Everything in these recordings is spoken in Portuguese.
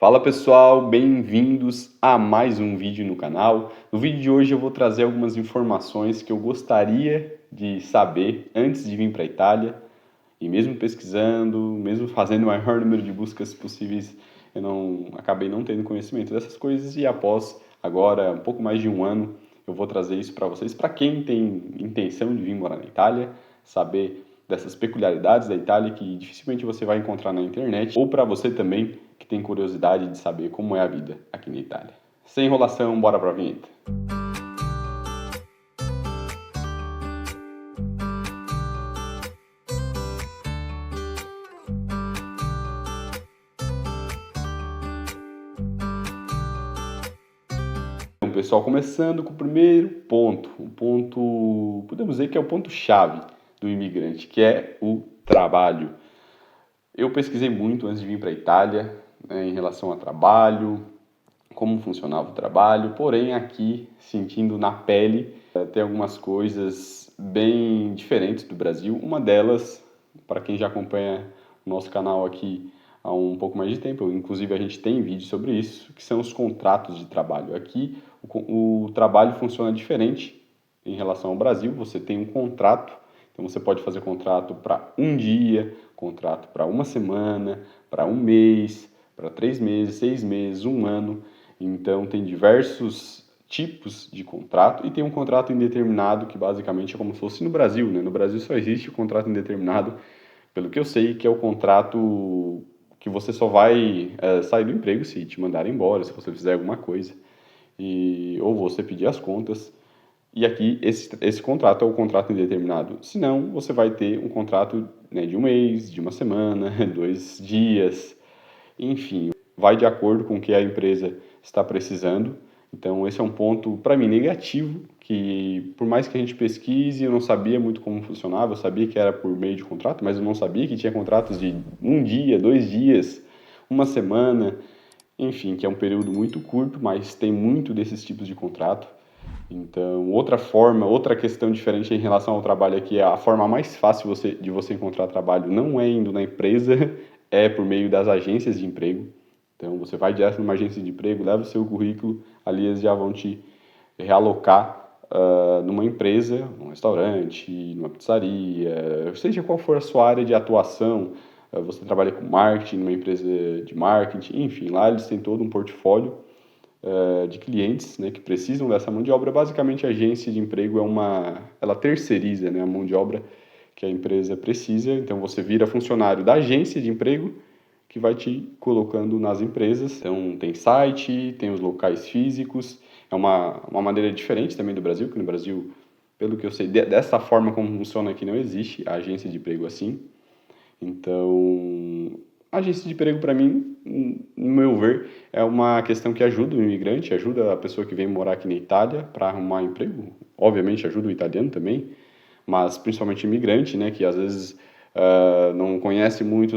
Fala pessoal, bem-vindos a mais um vídeo no canal. No vídeo de hoje eu vou trazer algumas informações que eu gostaria de saber antes de vir para a Itália. E mesmo pesquisando, mesmo fazendo o maior número de buscas possíveis, acabei não tendo conhecimento dessas coisas e após agora um pouco mais de um ano eu vou trazer isso para vocês. Para quem tem intenção de vir morar na Itália, saber dessas peculiaridades da Itália que dificilmente você vai encontrar na internet, ou para você também que tem curiosidade de saber como é a vida aqui na Itália. Sem enrolação, bora para a vinheta. Então, pessoal, começando com o primeiro ponto, podemos dizer que é o ponto-chave do imigrante, que é o trabalho. Eu pesquisei muito antes de vir para a Itália, né, em relação a trabalho, como funcionava o trabalho, porém aqui, sentindo na pele, tem algumas coisas bem diferentes do Brasil. Uma delas, para quem já acompanha o nosso canal aqui há um pouco mais de tempo, inclusive a gente tem vídeo sobre isso, que são os contratos de trabalho. Aqui o trabalho funciona diferente em relação ao Brasil, você tem um contrato, então você pode fazer contrato para um dia, contrato para uma semana, para um mês, para 3 meses, 6 meses, um ano. Então tem diversos tipos de contrato e tem um contrato indeterminado que basicamente é como se fosse no Brasil, né? No Brasil só existe o contrato indeterminado, pelo que eu sei, que é o contrato que você só vai sair do emprego se te mandarem embora, se você fizer alguma coisa, ou você pedir as contas. E aqui esse contrato é o contrato indeterminado. Senão, você vai ter um contrato, né, de um mês, de uma semana, 2 dias, enfim, vai de acordo com o que a empresa está precisando. Então, esse é um ponto, para mim, negativo, que por mais que a gente pesquise, eu não sabia muito como funcionava, eu sabia que era por meio de contrato, mas eu não sabia que tinha contratos de um dia, 2 dias, uma semana, enfim, que é um período muito curto, mas tem muito desses tipos de contrato. Então, outra questão diferente em relação ao trabalho aqui é a forma mais fácil de você encontrar trabalho não é indo na empresa, é por meio das agências de emprego. Então, você vai direto numa agência de emprego, leva o seu currículo, ali eles já vão te realocar numa empresa, num restaurante, numa pizzaria, seja qual for a sua área de atuação, você trabalha com marketing, numa empresa de marketing, enfim, lá eles têm todo um portfólio de clientes, né, que precisam dessa mão de obra. Basicamente, a agência de emprego ela terceiriza, né, a mão de obra que a empresa precisa. Então, você vira funcionário da agência de emprego que vai te colocando nas empresas. Então, tem site, tem os locais físicos. É uma maneira diferente também do Brasil, que no Brasil, pelo que eu sei, dessa forma como funciona aqui, não existe a agência de emprego assim. Então, a agência de emprego, para mim, no meu ver, é uma questão que ajuda o imigrante, ajuda a pessoa que vem morar aqui na Itália para arrumar emprego. Obviamente, ajuda o italiano também, mas principalmente o imigrante, né, que às vezes não conhece muito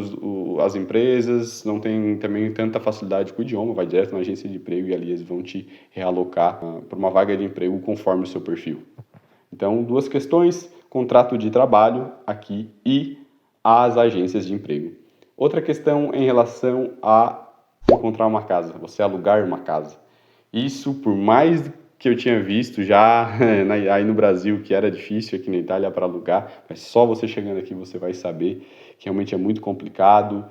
as empresas, não tem também tanta facilidade com o idioma, vai direto na agência de emprego e ali eles vão te realocar para uma vaga de emprego conforme o seu perfil. Então, duas questões: contrato de trabalho aqui e as agências de emprego. Outra questão em relação a encontrar uma casa, você alugar uma casa. Isso, por mais que eu tinha visto já aí no Brasil que era difícil, aqui na Itália para alugar, mas só você chegando aqui você vai saber que realmente é muito complicado.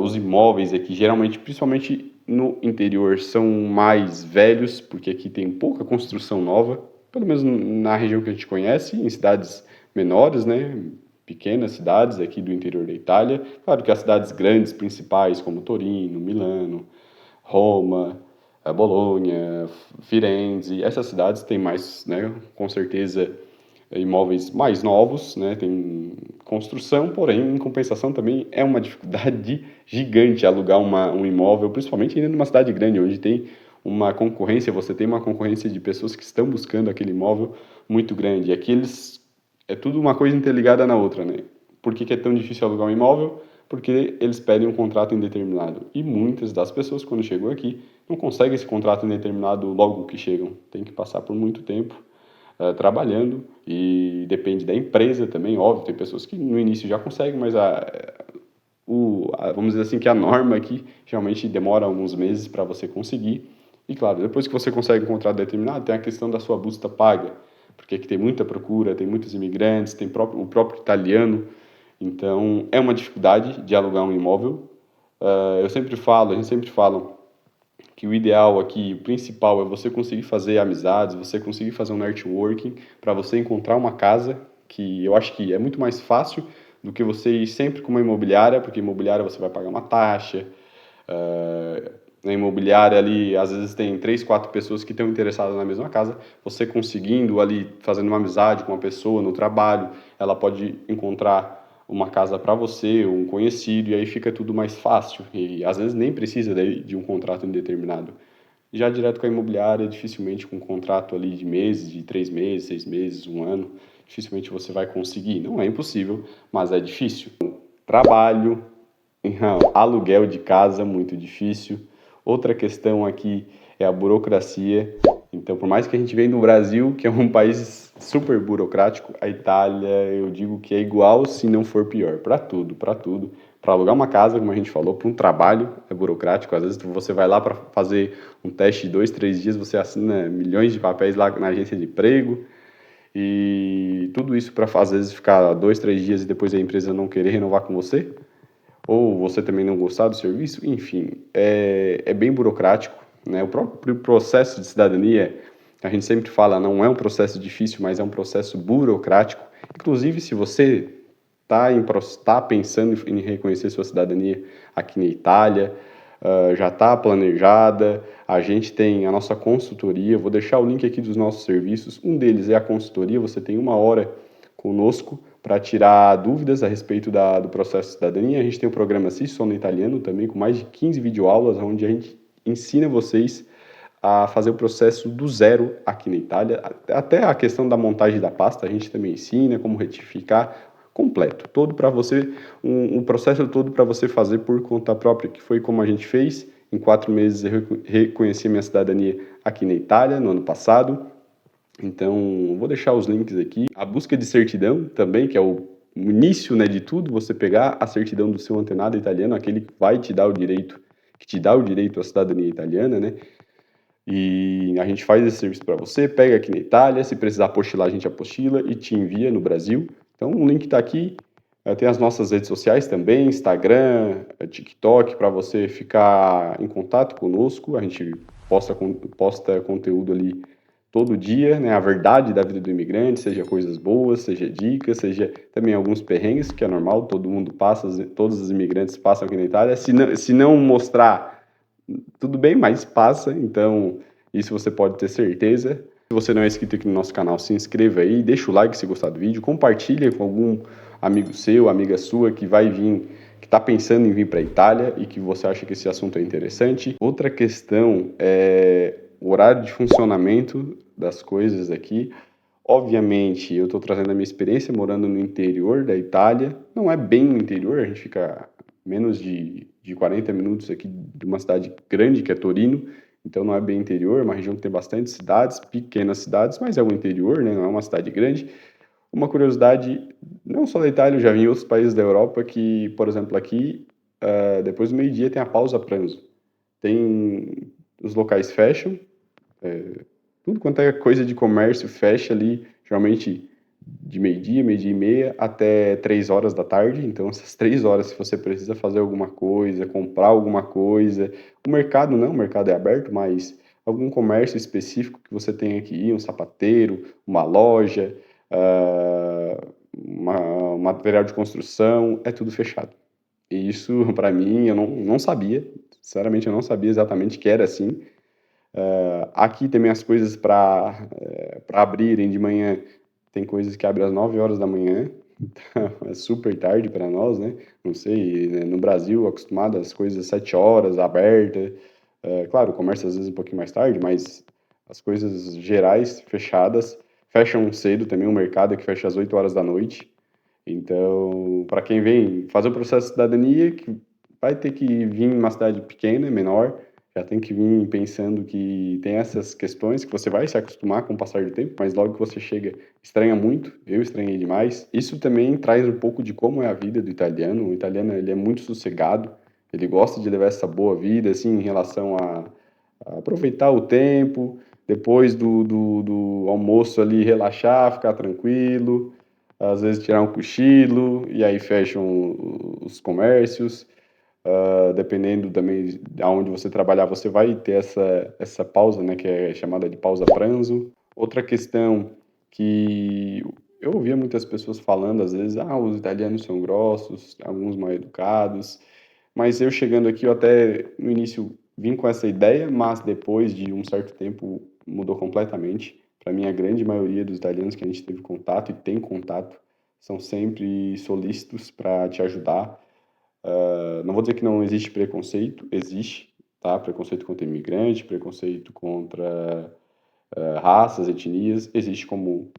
Os imóveis aqui, geralmente, principalmente no interior, são mais velhos, porque aqui tem pouca construção nova, pelo menos na região que a gente conhece, em cidades menores, né? Pequenas cidades aqui do interior da Itália. Claro que as cidades grandes, principais, como Torino, Milano, Roma, Bolonha, Firenze, essas cidades têm mais, né, com certeza, imóveis mais novos, né, tem construção, porém, em compensação também é uma dificuldade gigante alugar um imóvel, principalmente ainda numa cidade grande, onde tem uma concorrência, você tem uma concorrência de pessoas que estão buscando aquele imóvel muito grande. E aqui é tudo uma coisa interligada na outra, né? Por que é tão difícil alugar um imóvel? Porque eles pedem um contrato indeterminado. E muitas das pessoas, quando chegam aqui, não conseguem esse contrato indeterminado logo que chegam. Tem que passar por muito tempo trabalhando e depende da empresa também, óbvio. Tem pessoas que no início já conseguem, mas vamos dizer assim, que a norma aqui geralmente demora alguns meses para você conseguir. E claro, depois que você consegue um contrato determinado, tem a questão da sua busta paga, porque aqui tem muita procura, tem muitos imigrantes, tem o próprio italiano, então é uma dificuldade de alugar um imóvel. A gente sempre fala que o ideal aqui, o principal, é você conseguir fazer amizades, você conseguir fazer um networking para você encontrar uma casa, que eu acho que é muito mais fácil do que você ir sempre com uma imobiliária, porque imobiliária você vai pagar uma taxa. Na imobiliária ali, às vezes tem 3, 4 pessoas que estão interessadas na mesma casa. Você conseguindo ali, fazendo uma amizade com uma pessoa no trabalho, ela pode encontrar uma casa para você, um conhecido, e aí fica tudo mais fácil. E às vezes nem precisa de um contrato indeterminado. Já direto com a imobiliária, dificilmente com um contrato ali de meses, de 3 meses, 6 meses, um ano, dificilmente você vai conseguir. Não é impossível, mas é difícil. Trabalho, aluguel de casa, muito difícil. Outra questão aqui é a burocracia. Então, por mais que a gente venha do Brasil, que é um país super burocrático, a Itália, eu digo que é igual, se não for pior, para tudo, para tudo. Para alugar uma casa, como a gente falou, para um trabalho é burocrático. Às vezes você vai lá para fazer um teste de 2, 3 dias, você assina milhões de papéis lá na agência de emprego. E tudo isso para às vezes ficar 2, 3 dias e depois a empresa não querer renovar com você, ou você também não gostar do serviço, enfim, é bem burocrático, né? O próprio processo de cidadania, a gente sempre fala, não é um processo difícil, mas é um processo burocrático. Inclusive, se você está pensando em reconhecer sua cidadania aqui na Itália, já está planejada, a gente tem a nossa consultoria, vou deixar o link aqui dos nossos serviços, um deles é a consultoria, você tem 1 hora conosco para tirar dúvidas a respeito do processo de cidadania. A gente tem o programa Si Sono Italiano também, com mais de 15 videoaulas, onde a gente ensina vocês a fazer o processo do zero aqui na Itália, até a questão da montagem da pasta, a gente também ensina como retificar, completo, todo para você, um processo todo para você fazer por conta própria, que foi como a gente fez. Em 4 meses eu reconheci minha cidadania aqui na Itália, no ano passado. Então, vou deixar os links aqui. A busca de certidão também, que é o início, né, de tudo, você pegar a certidão do seu antenado italiano, aquele que vai te dar o direito, que te dá o direito à cidadania italiana, né? E a gente faz esse serviço para você, pega aqui na Itália, se precisar apostilar, a gente apostila e te envia no Brasil. Então, o link está aqui. Tem as nossas redes sociais também, Instagram, TikTok, para você ficar em contato conosco. A gente posta conteúdo ali todo dia, né? A verdade da vida do imigrante, seja coisas boas, seja dicas, seja também alguns perrengues, que é normal, todo mundo passa, todos os imigrantes passam aqui na Itália. Se não mostrar, tudo bem, mas passa, então isso você pode ter certeza. Se você não é inscrito aqui no nosso canal, se inscreva aí, deixa o like se gostar do vídeo, compartilha com algum amigo seu, amiga sua que vai vir, que está pensando em vir para a Itália e que você acha que esse assunto é interessante. Outra questão é o horário de funcionamento das coisas aqui. Obviamente, eu estou trazendo a minha experiência morando no interior da Itália. Não é bem no interior, a gente fica menos de 40 minutos aqui de uma cidade grande, que é Torino. Então não é bem interior, é uma região que tem bastante cidades, pequenas cidades, mas é o interior, né? Não é uma cidade grande. Uma curiosidade, não só da Itália, eu já vi em outros países da Europa que, por exemplo, aqui, depois do meio-dia tem a pausa pranzo. Os locais fecham, tudo quanto é coisa de comércio fecha ali, geralmente de meio-dia, meio-dia e meia, até 3 horas da tarde. Então, essas 3 horas, se você precisa fazer alguma coisa, comprar alguma coisa, o mercado não, o mercado é aberto, mas algum comércio específico que você tenha que ir, um sapateiro, uma loja, um material de construção, é tudo fechado. E isso, para mim, eu não sabia, sinceramente, eu não sabia exatamente que era assim. Aqui também as coisas para abrirem de manhã, tem coisas que abrem às 9 horas da manhã, então é super tarde para nós, né? Não sei, né? No Brasil, acostumado às coisas às 7 horas, aberta. Claro, o comércio às vezes um pouquinho mais tarde, mas as coisas gerais fechadas, fecham cedo também, o mercado é que fecha às 8 horas da noite. Então, para quem vem fazer o processo de cidadania, que vai ter que vir em uma cidade pequena, menor, já tem que vir pensando que tem essas questões que você vai se acostumar com o passar do tempo, mas logo que você chega, estranha muito. Eu estranhei demais. Isso também traz um pouco de como é a vida do italiano. O italiano, ele é muito sossegado, ele gosta de levar essa boa vida, assim, em relação a aproveitar o tempo, depois do almoço ali, relaxar, ficar tranquilo, às vezes tirar um cochilo, e aí fecham os comércios. Dependendo também de onde você trabalhar, você vai ter essa pausa, né, que é chamada de pausa pranzo. Outra questão que eu ouvia muitas pessoas falando, às vezes, os italianos são grossos, alguns mal educados, mas eu chegando aqui, eu até no início vim com essa ideia, mas depois de um certo tempo mudou completamente. Para mim, a grande maioria dos italianos que a gente teve contato e tem contato são sempre solícitos para te ajudar. Não vou dizer que não existe preconceito, existe, tá? Preconceito contra imigrante, preconceito contra raças, etnias, existe como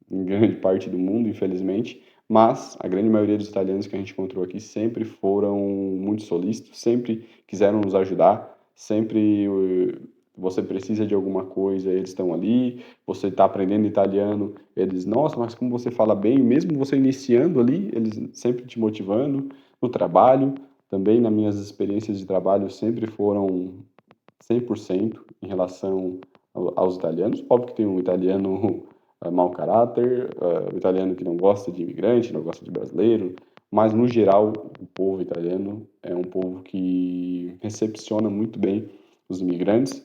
em grande parte do mundo, infelizmente, mas a grande maioria dos italianos que a gente encontrou aqui sempre foram muito solícitos, sempre quiseram nos ajudar, sempre você precisa de alguma coisa, eles estão ali, você está aprendendo italiano, eles, nossa, mas como você fala bem, mesmo você iniciando ali, eles sempre te motivando, no trabalho, também nas minhas experiências de trabalho sempre foram 100% em relação aos italianos. Óbvio que tem um italiano mau caráter, o italiano que não gosta de imigrante, não gosta de brasileiro, mas no geral o povo italiano é um povo que recepciona muito bem os imigrantes.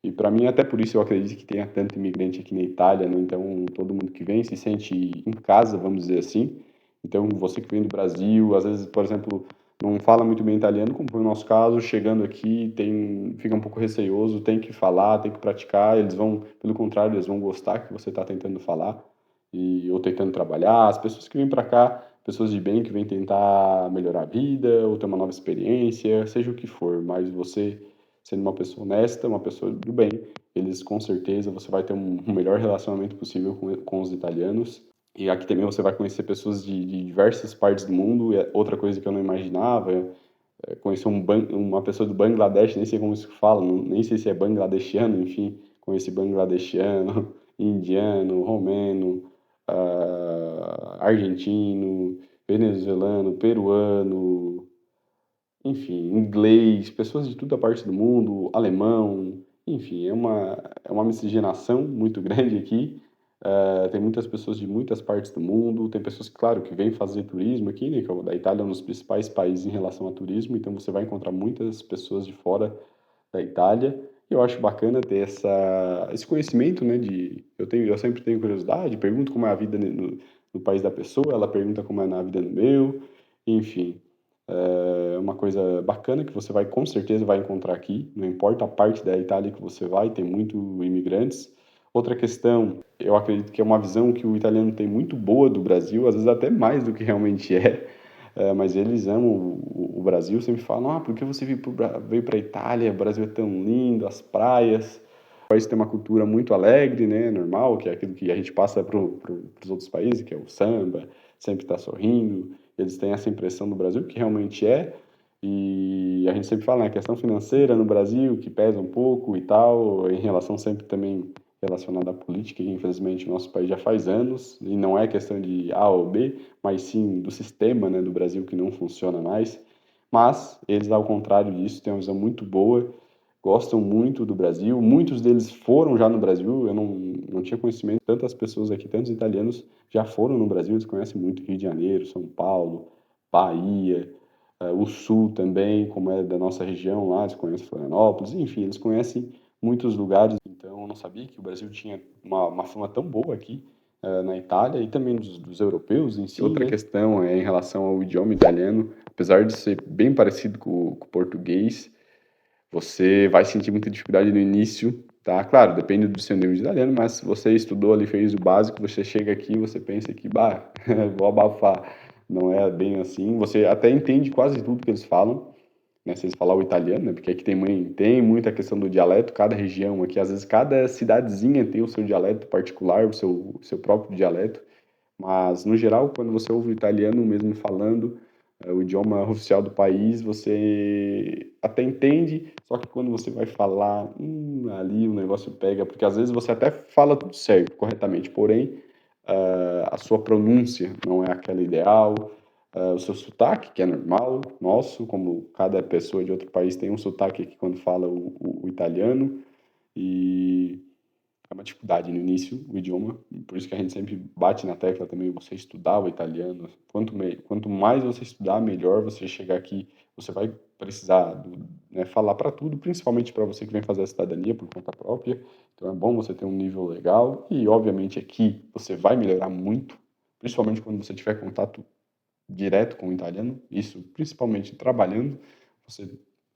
E para mim, até por isso eu acredito que tenha tanto imigrante aqui na Itália, né? Então todo mundo que vem se sente em casa, vamos dizer assim. Então você que vem do Brasil, às vezes, por exemplo, não fala muito bem italiano, como foi o nosso caso, chegando aqui fica um pouco receoso, tem que falar, tem que praticar, eles vão, pelo contrário, eles vão gostar que você está tentando falar ou tentando trabalhar. As pessoas que vêm para cá, pessoas de bem que vêm tentar melhorar a vida ou ter uma nova experiência, seja o que for, mas você sendo uma pessoa honesta, uma pessoa do bem, eles com certeza você vai ter um melhor relacionamento possível com os italianos. E aqui também você vai conhecer pessoas de diversas partes do mundo. E outra coisa que eu não imaginava é conhecer uma pessoa do Bangladesh, nem sei como isso fala, nem sei se é bangladeshiano, enfim, conheci bangladeshiano, indiano, romeno, argentino, venezuelano, peruano, enfim, inglês, pessoas de toda a parte do mundo, alemão, enfim, é uma miscigenação muito grande aqui. Tem muitas pessoas de muitas partes do mundo, tem pessoas, claro, que vêm fazer turismo aqui, né, que a Itália é um dos principais países em relação a turismo, então você vai encontrar muitas pessoas de fora da Itália. E eu acho bacana ter esse conhecimento, né, eu sempre tenho curiosidade, pergunto como é a vida no país da pessoa, ela pergunta como é na vida no meu, enfim. É uma coisa bacana que você vai, com certeza, vai encontrar aqui, não importa a parte da Itália que você vai, tem muito imigrantes. Outra questão, eu acredito que é uma visão que o italiano tem muito boa do Brasil, às vezes até mais do que realmente é, mas eles amam o Brasil, sempre falam, por que você veio para a Itália? O Brasil é tão lindo, as praias. O país tem uma cultura muito alegre, né, normal, que é aquilo que a gente passa para os outros países, que é o samba, sempre está sorrindo. Eles têm essa impressão do Brasil, que realmente é, e a gente sempre fala, né, a questão financeira no Brasil, que pesa um pouco e tal, em relação sempre também relacionada à política, que infelizmente o nosso país já faz anos, e não é questão de A ou B, mas sim do sistema, né, do Brasil que não funciona mais. Mas eles, ao contrário disso, têm uma visão muito boa, gostam muito do Brasil, muitos deles foram já no Brasil, eu não tinha conhecimento, tantas pessoas aqui, tantos italianos já foram no Brasil, eles conhecem muito Rio de Janeiro, São Paulo, Bahia, o Sul também, como é da nossa região lá, eles conhecem Florianópolis, enfim, eles conhecem muitos lugares, então eu não sabia que o Brasil tinha uma fama tão boa aqui na Itália e também dos europeus em si. Outra questão é em relação ao idioma italiano, apesar de ser bem parecido com o português, você vai sentir muita dificuldade no início, tá? Claro, depende do seu nível de italiano, mas se você estudou ali, fez o básico, você chega aqui e você pensa que, vou abafar. Não é bem assim. Você até entende quase tudo que eles falam, né? Se eles falar o italiano, né? Porque aqui tem muita questão do dialeto, cada região aqui, às vezes cada cidadezinha tem o seu dialeto particular, o seu próprio dialeto. Mas, no geral, quando você ouve o italiano mesmo falando, o idioma oficial do país, você até entende, só que quando você vai falar, ali o negócio pega, porque às vezes você até fala tudo certo, corretamente, porém a sua pronúncia não é aquela ideal, o seu sotaque, que é normal, nosso, como cada pessoa de outro país tem um sotaque aqui quando fala o italiano, e é uma dificuldade no início, o idioma, por isso que a gente sempre bate na tecla também, você estudar o italiano. Quanto mais você estudar, melhor você chegar aqui. Você vai precisar né, falar para tudo, principalmente para você que vem fazer a cidadania por conta própria. Então é bom você ter um nível legal e, obviamente, aqui você vai melhorar muito, principalmente quando você tiver contato direto com o italiano. Isso, principalmente trabalhando, você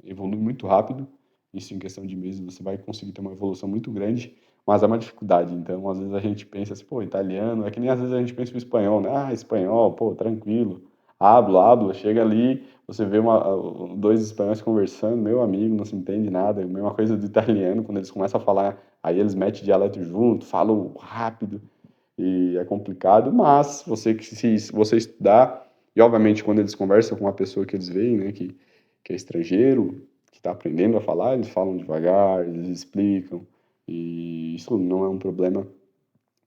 evolui muito rápido. Isso em questão de meses você vai conseguir ter uma evolução muito grande, mas é uma dificuldade. Então, às vezes a gente pensa assim, pô, italiano, é que nem às vezes a gente pensa no espanhol, né? Ah, espanhol, pô, tranquilo. Hablo, chega ali, você vê dois espanhóis conversando, meu amigo, não se entende nada. É a mesma coisa do italiano, quando eles começam a falar, aí eles metem dialeto junto, falam rápido e é complicado, mas se você estudar, e obviamente quando eles conversam com uma pessoa que eles veem, né, que é estrangeiro, que está aprendendo a falar, eles falam devagar, eles explicam, e isso não é um problema,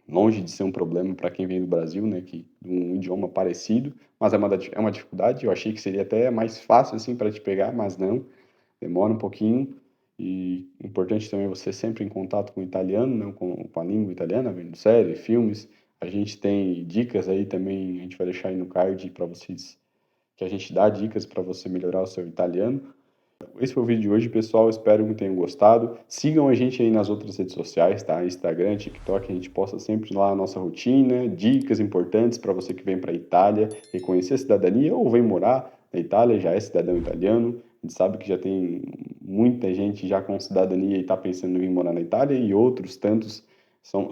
longe de ser um problema para quem vem do Brasil, né, que um idioma parecido, mas é uma dificuldade. Eu achei que seria até mais fácil assim para te pegar, mas não, demora um pouquinho. E importante também você sempre em contato com o italiano, né, com a língua italiana, vendo séries, filmes. A gente tem dicas aí também, a gente vai deixar aí no card para vocês, que a gente dá dicas para você melhorar o seu italiano. Esse foi o vídeo de hoje, pessoal. Espero que tenham gostado. Sigam a gente aí nas outras redes sociais, tá? Instagram, TikTok, a gente posta sempre lá a nossa rotina, dicas importantes para você que vem para a Itália, reconhecer a cidadania ou vem morar na Itália, já é cidadão italiano. A gente sabe que já tem muita gente já com cidadania e está pensando em vir morar na Itália e outros tantos.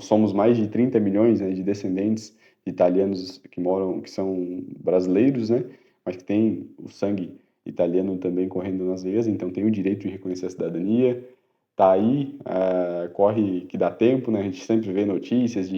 Somos mais de 30 milhões, né, de descendentes de italianos que moram, que são brasileiros, né? Mas que têm o sangue italiano também correndo nas veias, então tem o direito de reconhecer a cidadania. Tá aí, corre que dá tempo, né? A gente sempre vê notícias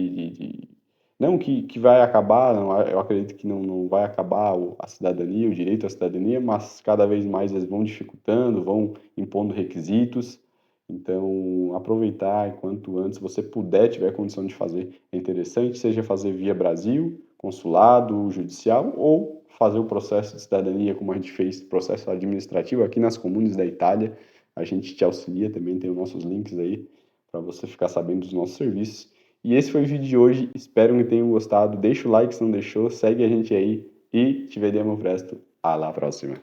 não que vai acabar, não, eu acredito que não vai acabar a cidadania, o direito à cidadania, mas cada vez mais eles vão dificultando, vão impondo requisitos. Então, aproveitar enquanto antes você puder, tiver condição de fazer, é interessante, seja fazer via Brasil, consulado, judicial, ou fazer o processo de cidadania, como a gente fez, processo administrativo aqui nas comunas da Itália. A gente te auxilia também, tem os nossos links aí para você ficar sabendo dos nossos serviços. E esse foi o vídeo de hoje, espero que tenham gostado. Deixa o like se não deixou, segue a gente aí e te veremos presto. À la próxima.